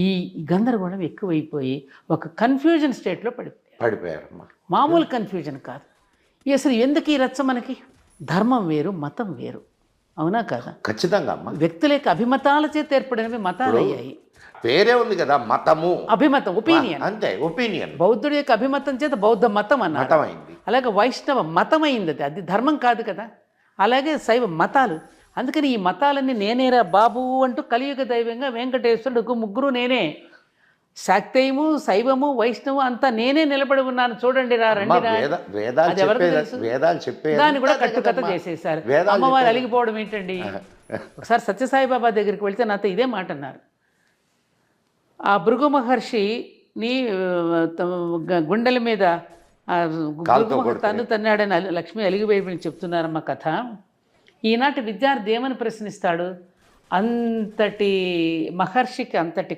ఈ గందరగోళం ఎక్కువైపోయి ఒక కన్ఫ్యూజన్ స్టేట్లో పడిపోయారమ్మా. మామూలు కన్ఫ్యూజన్ కాదు. అసలు ఎందుకు ఈ రచ్చ మనకి? ధర్మం వేరు, మతం వేరు, అవునా కాదా? ఖచ్చితంగా అమ్మా. వ్యక్తుల యొక్క అభిమతాల చేత ఏర్పడినవి మతాలు అయ్యాయి. పేరే ఉంది కదా, మతము, అభిమతం, ఒపీనియన్. అంతే, ఒపీనియన్. బౌద్ధుడి యొక్క అభిమతం చేత బౌద్ధ మతం అన్నారు. మతం అయింది. అలాగే వైష్ణవ మతం అయింది. అది ధర్మం కాదు కదా. అలాగే శైవ మతాలు. అందుకని ఈ మతాలన్నీ నేనేరా బాబు అంటూ కలియుగ దైవంగా వెంకటేశ్వరుడు ముగ్గురు నేనే, శాక్తేయము, శైవము, వైష్ణవు అంతా నేనే నిలబడి ఉన్నాను, చూడండి రా, రండి రా. వేదాలు చెప్పే దాన్ని కూడా కట్టుకథ చేసేసారు. అమ్మవారు అలిగిపోవడం ఏంటండి? ఒకసారి సత్యసాయిబాబా దగ్గరికి వెళ్తే నాతో ఇదే మాట అన్నారు. ఆ భృగు మహర్షిని గుండెల మీద తన్నాడని లక్ష్మి అలిగిపోయి చెప్తున్నారమ్మ కథ. ఈనాటి విద్యార్థి ఏమని ప్రశ్నిస్తాడు? అంతటి మహర్షికి అంతటి